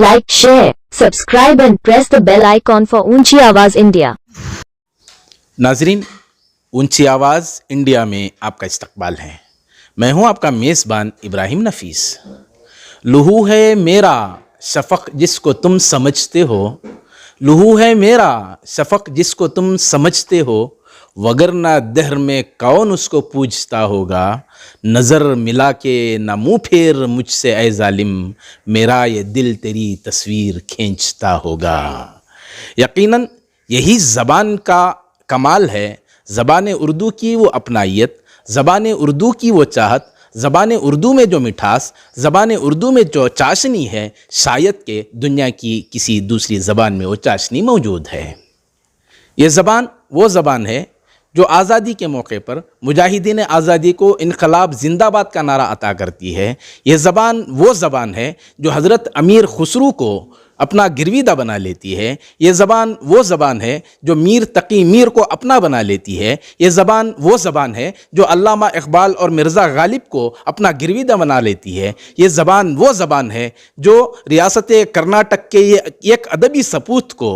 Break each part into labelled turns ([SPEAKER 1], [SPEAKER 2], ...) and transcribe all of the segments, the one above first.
[SPEAKER 1] like, share, subscribe and press the bell icon for ऊंची आवाज India.
[SPEAKER 2] नाजरीन, ऊंची आवाज़ इंडिया में आपका इस्तकबाल है। मैं हूं आपका मेज़बान इब्राहिम नफीस। लहू है मेरा शफ़क़ जिसको तुम समझते हो, लहू है मेरा शफ़क़ जिसको तुम समझते हो, वगरना दहर में कौन उसको पूछता होगा। नज़र मिला के ना मुँह फेर मुझसे ऐ ज़ालिम, मेरा ये दिल तेरी तस्वीर खींचता होगा। यकीनन यही ज़बान का कमाल है, ज़बान उर्दू की वो अपनाइयत, ज़बान उर्दू की वो चाहत, ज़बान उर्दू में जो मिठास, ज़बान उर्दू में जो चाशनी है, शायद के दुनिया की किसी दूसरी ज़बान में वो चाशनी मौजूद है। ये ज़बान वो ज़बान है जो आज़ादी के मौके पर मुजाहिदीन आज़ादी को इनकलाब ज़िंदाबाद का नारा अता करती है। ये ज़बान वो ज़बान है जो हज़रत अमीर खुसरू को अपना गिरविदा बना लेती है। ये ज़बान वो ज़बान है जो मीर तकी मीर को अपना बना लेती है। ये ज़बान वो ज़बान है जो अल्लामा इकबाल और मिर्ज़ा गालिब को अपना गिरविदा बना लेती है। ये ज़बान वो ज़बान है जो रियासत कर्नाटक के ये एक अदबी सपूत को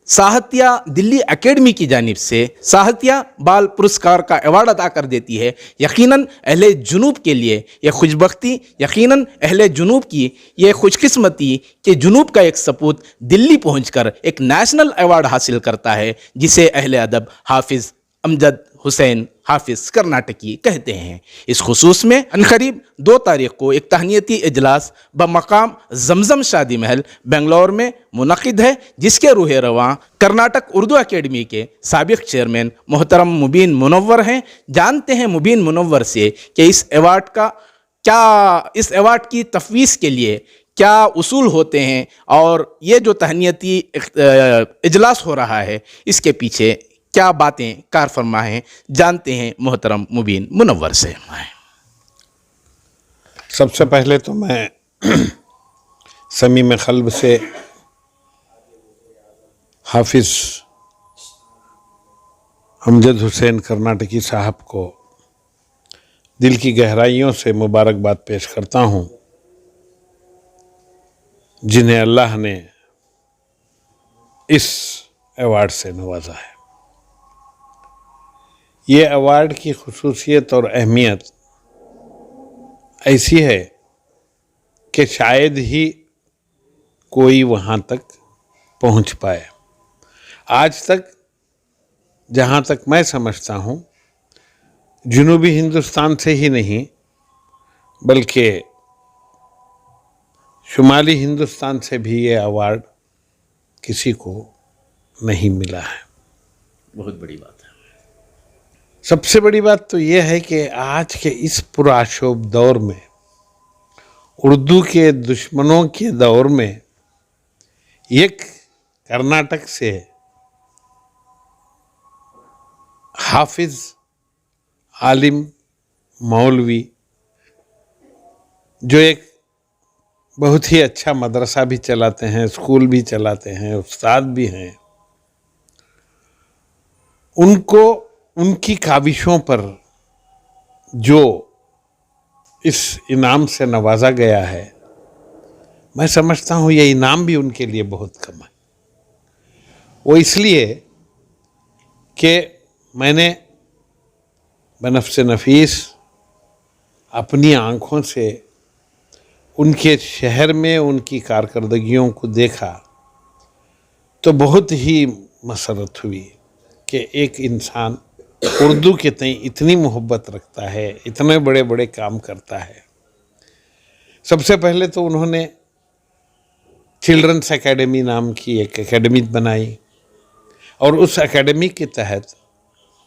[SPEAKER 2] साहित्य दिल्ली एकेडमी की जानिब से साहित्य बाल पुरस्कार का अवार्ड अता कर देती है। यकीनन अहले जुनूब के लिए ये खुशबख्ती, यकीनन अहले जुनूब की ये खुशकिस्मती कि जुनूब का एक सपूत दिल्ली पहुंचकर एक नेशनल अवार्ड हासिल करता है, जिसे अहले अदब हाफिज़ अमजद हुसैन हाफिज़ कर्नाटकी कहते हैं। इस खुसूस में अनकरीब 2 तारीख को एक तहनीती इजलास बमकाम जमजम शादी महल बेंगलोर में मुनक़िद है, जिसके रूह रवां कर्नाटक उर्दू एकेडमी के साबिक़ चेयरमैन मोहतरम मुबीन मुनव्वर हैं। जानते हैं मुबीन मुनव्वर से कि इस अवार्ड की तफवीज़ के लिए क्या उसूल होते हैं और ये जो तहनीती इजलास हो रहा है इसके पीछे क्या बातें कार फरमा हैं। जानते हैं मोहतरम मुबीन मुनव्वर से।
[SPEAKER 3] सबसे पहले तो मैं समीम क़ल्ब से हाफिज़ अमजद हुसैन कर्नाटकी साहब को दिल की गहराइयों से मुबारकबाद पेश करता हूँ, जिन्हें अल्लाह ने इस अवार्ड से नवाजा है। ये अवार्ड की खुसूसियत और अहमियत ऐसी है कि शायद ही कोई वहाँ तक पहुँच पाए। आज तक जहाँ तक मैं समझता हूँ, जुनूबी हिंदुस्तान से ही नहीं बल्कि शुमाली हिंदुस्तान से भी ये अवार्ड किसी को नहीं मिला है।
[SPEAKER 2] बहुत बड़ी बात है।
[SPEAKER 3] सबसे बड़ी बात तो ये है कि आज के इस पुराशोभ दौर में, उर्दू के दुश्मनों के दौर में, एक कर्नाटक से हाफिज़, आलिम, मौलवी, जो एक बहुत ही अच्छा मदरसा भी चलाते हैं, स्कूल भी चलाते हैं, उस्ताद भी हैं, उनको उनकी काविशों पर जो इस इनाम से नवाजा गया है, मैं समझता हूँ ये इनाम भी उनके लिए बहुत कम है। वो इसलिए कि मैंने बनफ्से नफीस अपनी आँखों से उनके शहर में उनकी कारकर्दगियों को देखा तो बहुत ही मसरत हुई कि एक इंसान उर्दू के तई इतनी मोहब्बत रखता है, इतने बड़े बड़े काम करता है। सबसे पहले तो उन्होंने चिल्ड्रंस एकेडमी नाम की एक एकेडमी बनाई और उस एकेडमी के तहत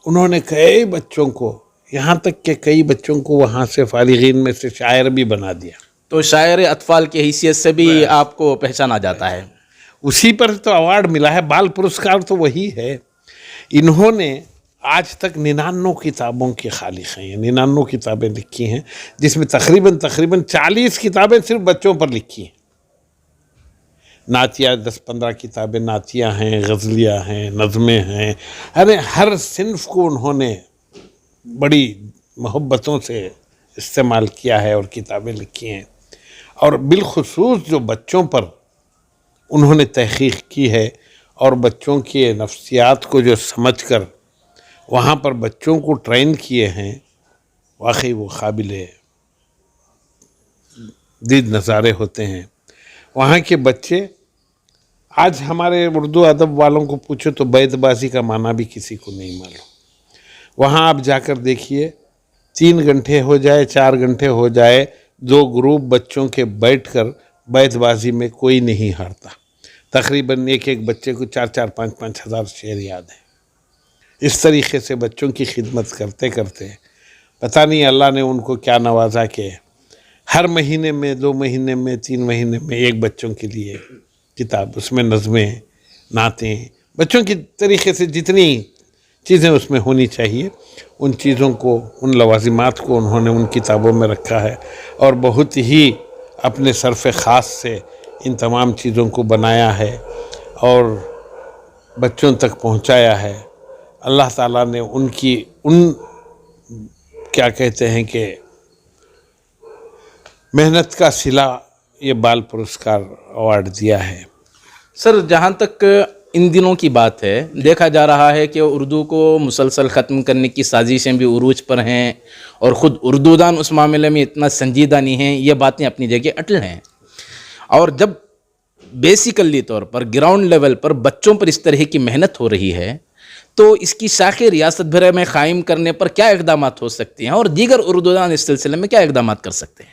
[SPEAKER 3] उन्होंने कई बच्चों को, यहाँ तक के कई बच्चों को वहाँ से फारिगीन में से शायर भी बना दिया।
[SPEAKER 2] तो शायर अतफाल की हैसियत से भी आपको पहचाना जाता है।
[SPEAKER 3] उसी पर तो अवार्ड मिला है, बाल पुरस्कार तो वही है। इन्होंने आज तक 99 किताबों के खालिक हैं, 99 किताबें लिखी हैं, जिसमें तकरीबन 40 किताबें सिर्फ बच्चों पर लिखी हैं। नातिया 10-15 किताबें नातिया हैं, गज़लियाँ हैं, नज़में हैं। अरे हर सिन्फ को उन्होंने बड़ी मोहब्बतों से इस्तेमाल किया है और किताबें लिखी हैं। اور بالخصوص جو بچوں پر انہوں نے تحقیق کی ہے اور بچوں کے نفسیات کو جو سمجھ کر وہاں پر بچوں کو ٹرین کیے ہیں، واقعی وہ قابل دید نظارے ہوتے ہیں۔ وہاں کے بچے، آج ہمارے اردو ادب والوں کو پوچھو تو بیت بازی کا معنی بھی کسی کو نہیں معلوم۔ وہاں آپ جا کر دیکھیے، 3 گھنٹے ہو جائے 4 گھنٹے ہو جائے، 2 گروپ بچوں کے بیٹھ کر بیت بازی میں کوئی نہیں ہارتا۔ تقریباً ایک بچے کو 4 5 ہزار شعر یاد ہے۔ اس طریقے سے بچوں کی خدمت کرتے کرتے پتہ نہیں اللہ نے ان کو کیا نوازا کہ ہر مہینے میں 2 مہینے میں 3 مہینے میں ایک بچوں کے لیے کتاب، اس میں نظمیں، نعتیں، بچوں کی طریقے سے جتنی چیزیں اس میں ہونی چاہیے ان چیزوں کو، ان لوازمات کو انہوں نے ان کتابوں میں رکھا ہے اور بہت ہی اپنے صرف خاص سے ان تمام چیزوں کو بنایا ہے اور بچوں تک پہنچایا ہے۔ اللہ تعالیٰ نے ان کی کیا کہتے ہیں کہ محنت کا صلہ یہ بال پرسکار ایوارڈ دیا ہے۔
[SPEAKER 2] سر، جہاں تک ان دنوں کی بات ہے، دیکھا جا رہا ہے کہ اردو کو مسلسل ختم کرنے کی سازشیں بھی عروج پر ہیں اور خود اردو دان اس معاملے میں اتنا سنجیدہ نہیں ہیں۔ یہ باتیں اپنی جگہ اٹل ہیں، اور جب بیسیکلی طور پر گراؤنڈ لیول پر بچوں پر اس طرح کی محنت ہو رہی ہے تو اس کی شاخیں ریاست بھر میں قائم کرنے پر کیا اقدامات ہو سکتے ہیں اور دیگر اردو دان اس سلسلے میں کیا اقدامات کر سکتے ہیں؟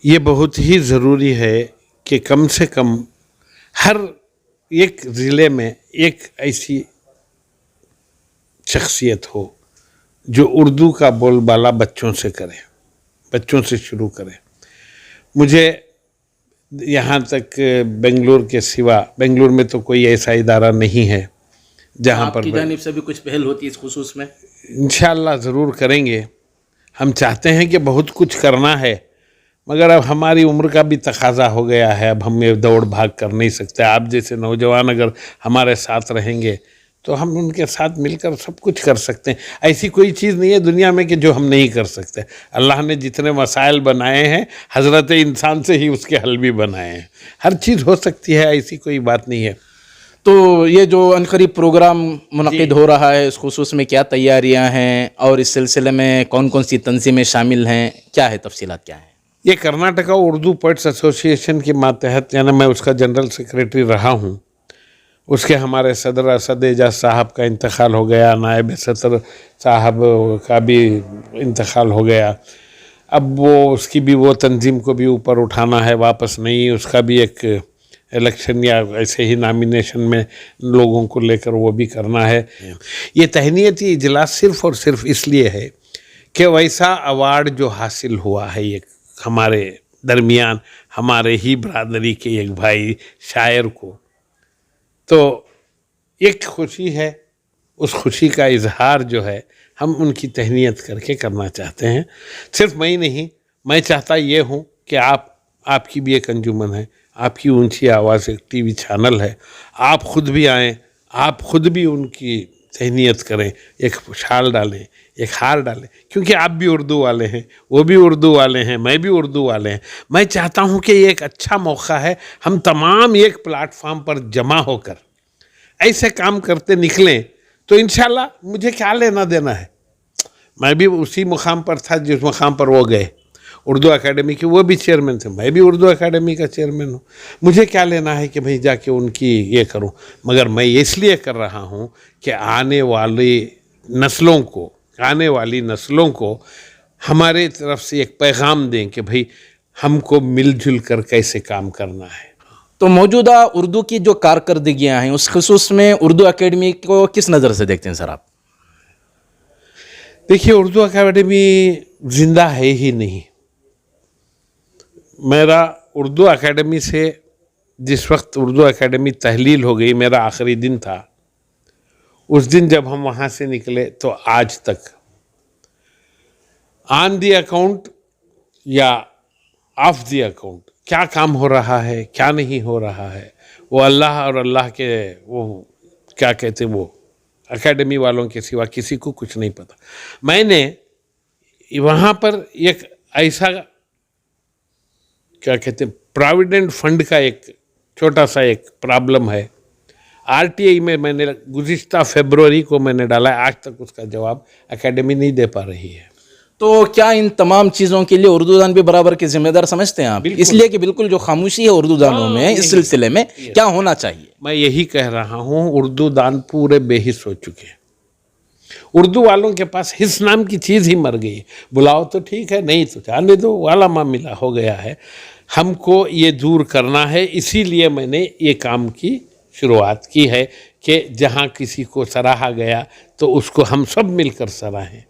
[SPEAKER 3] یہ بہت ہی ضروری ہے کہ کم سے کم ہر ایک ضلع میں ایک ایسی شخصیت ہو جو اردو کا بول بالا بچوں سے کرے، بچوں سے شروع کرے۔ مجھے یہاں تک بنگلور کے سوا، بنگلور میں تو کوئی ایسا ادارہ نہیں ہے جہاں پر
[SPEAKER 2] آپ کی جانب سے بھی کچھ پہل ہوتی ہے اس خصوص میں؟
[SPEAKER 3] انشاءاللہ ضرور کریں گے۔ ہم چاہتے ہیں کہ بہت کچھ کرنا ہے، مگر اب ہماری عمر کا بھی تقاضا ہو گیا ہے، اب ہم یہ دوڑ بھاگ کر نہیں سکتے۔ آپ جیسے نوجوان اگر ہمارے ساتھ رہیں گے تو ہم ان کے ساتھ مل کر سب کچھ کر سکتے ہیں۔ ایسی کوئی چیز نہیں ہے دنیا میں کہ جو ہم نہیں کر سکتے۔ اللہ نے جتنے مسائل بنائے ہیں حضرت انسان سے ہی اس کے حل بھی بنائے ہیں۔ ہر چیز ہو سکتی ہے، ایسی کوئی بات نہیں ہے۔
[SPEAKER 2] تو یہ جو عنقریب پروگرام منعقد ہو رہا ہے اس خصوص میں کیا تیاریاں ہیں اور اس سلسلے میں کون کون سی تنظیمیں شامل ہیں، کیا ہے تفصیلات کیا ہیں؟
[SPEAKER 3] یہ کرناٹکا اردو پوئٹس ایسوسی ایشن کے ماتحت، یعنی میں اس کا جنرل سیکریٹری رہا ہوں۔ اس کے ہمارے صدر اسد اعجاز صاحب کا انتقال ہو گیا، نائب صدر صاحب کا بھی انتقال ہو گیا۔ اب اس کی بھی وہ تنظیم کو بھی اوپر اٹھانا ہے، واپس نہیں، اس کا بھی ایک الیکشن یا ایسے ہی نامینیشن میں لوگوں کو لے کر وہ بھی کرنا ہے۔ یہ تہنیتی اجلاس صرف اور صرف اس لیے ہے کہ ویسا ایوارڈ جو حاصل ہوا ہے یہ ہمارے درمیان، ہمارے ہی برادری کے ایک بھائی شاعر کو، تو ایک خوشی ہے، اس خوشی کا اظہار جو ہے ہم ان کی تہنیت کر کے کرنا چاہتے ہیں۔ صرف میں ہی نہیں، میں چاہتا یہ ہوں کہ آپ کی بھی ایک انجمن ہے، آپ کی اونچی آواز ایک ٹی وی چینل ہے، آپ خود بھی آئیں، آپ خود بھی ان کی تہنیت کریں، ایک شال ڈالیں، ایک ہار ڈالیں، کیونکہ آپ بھی اردو والے ہیں، وہ بھی اردو والے ہیں، میں بھی اردو والے ہیں۔ میں چاہتا ہوں کہ یہ ایک اچھا موقع ہے، ہم تمام ایک پلیٹ فارم پر جمع ہو کر ایسے کام کرتے نکلیں تو انشاءاللہ مجھے کیا لینا دینا ہے۔ میں بھی اسی مقام پر تھا جس مقام پر وہ گئے، اردو اکیڈمی کے وہ بھی چیئرمین تھے، میں بھی اردو اکیڈمی کا چیئرمین ہوں۔ مجھے کیا لینا ہے کہ بھئی جا کے ان کی یہ کروں، مگر میں اس لیے کر رہا ہوں کہ آنے والی نسلوں کو ہمارے طرف سے ایک پیغام دیں کہ بھئی ہم کو مل جل کر کیسے کام کرنا ہے۔
[SPEAKER 2] تو موجودہ اردو کی جو کارکردگیاں ہیں اس خصوص میں اردو اکیڈمی کو کس نظر سے دیکھتے ہیں سر آپ؟
[SPEAKER 3] دیکھیے، اردو اکیڈمی زندہ ہے ہی نہیں۔ میرا اردو اکیڈمی سے جس وقت اردو اکیڈمی تحلیل ہو گئی، میرا آخری دن تھا، اس دن جب ہم وہاں سے نکلے تو آج تک آن دی اکاؤنٹ یا آف دی اکاؤنٹ کیا کام ہو رہا ہے، کیا نہیں ہو رہا ہے، وہ اللہ اور اللہ کے وہ کیا کہتے وہ اکیڈمی والوں کے سوا کسی کو کچھ نہیں پتا۔ میں نے وہاں پر ایک ایسا क्या कहते हैं, प्रोविडेंट फंड का एक छोटा सा एक प्रॉब्लम है। आरटीआई में मैंने गुज़िश्ता फरवरी को मैंने डाला है, आज तक उसका जवाब एकेडमी नहीं दे पा रही है।
[SPEAKER 2] तो क्या इन तमाम चीज़ों के लिए उर्दू दान भी बराबर के जिम्मेदार समझते हैं आप? इसलिए कि बिल्कुल जो खामोशी है उर्दू दानों में इस सिलसिले में क्या होना चाहिए?
[SPEAKER 3] मैं यही कह रहा हूँ, उर्दू दान पूरे बेहिस हो चुके हैं। उर्दू वालों के पास हिस नाम की चीज़ ही मर गई। बुलाओ तो ठीक है, नहीं तो जाने दो, वाला मामला हो गया है। हमको ये दूर करना है, इसीलिए मैंने ये काम की शुरुआत की है कि जहाँ किसी को सराहा गया तो उसको हम सब मिलकर सराहें।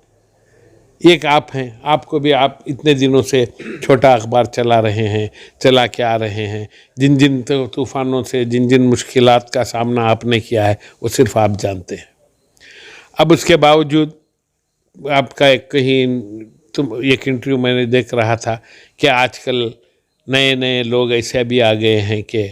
[SPEAKER 3] एक आप हैं, आपको भी, आप इतने दिनों से छोटा अखबार चला रहे हैं, चला के आ रहे हैं, जिन जिन तूफ़ानों से जिन जिन मुश्किलात का सामना आपने किया है वो सिर्फ आप जानते हैं। अब उसके बावजूद आपका एक एक इंटरव्यू मैंने देख रहा था कि आजकल नए नए लोग ऐसे भी आ गए हैं कि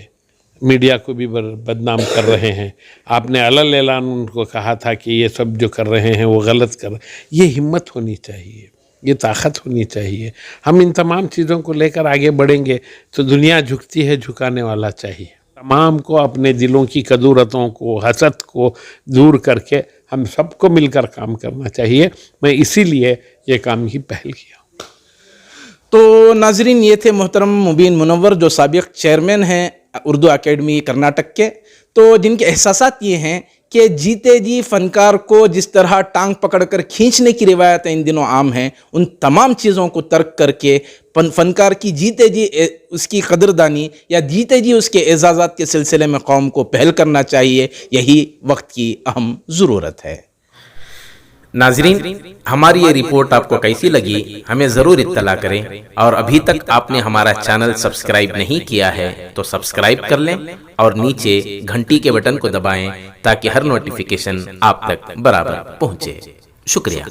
[SPEAKER 3] मीडिया को भी बदनाम कर रहे हैं। आपने अलल ऐलान उनको कहा था कि ये सब जो कर रहे हैं वो गलत कर रहे हैं। ये हिम्मत होनी चाहिए, ये ताकत होनी चाहिए। हम इन तमाम चीज़ों को लेकर आगे बढ़ेंगे तो दुनिया झुकती है, झुकाने वाला चाहिए। तमाम को अपने दिलों की कदूरतों को, हसद को दूर करके हम सबको मिलकर काम करना चाहिए। मैं इसीलिए ये काम की पहल किया।
[SPEAKER 2] तो नाजरीन, ये थे मोहतरम मुबीन मुनव्वर, जो साबिक चेयरमैन हैं उर्दू एकेडमी कर्नाटक के, तो जिनके एहसासात ये हैं कि जीते जी फनकार को जिस तरह टांग पकड़कर खींचने की रिवायतें इन दिनों आम हैं, उन तमाम चीज़ों को तर्क करके फनकार की जीते जी उसकी कदरदानी या जीते जी उसके एजाज़ात के सिलसिले में कौम को पहल करना चाहिए। यही वक्त की अहम ज़रूरत है। नाजरीन, हमारी ये रिपोर्ट आपको कैसी लगी हमें ज़रूर इत्तला करें, और अभी तक आपने हमारा चैनल सब्सक्राइब नहीं किया है तो सब्सक्राइब कर लें और नीचे घंटी के बटन को दबाएं ताकि हर नोटिफिकेशन आप तक बराबर पहुंचे। शुक्रिया।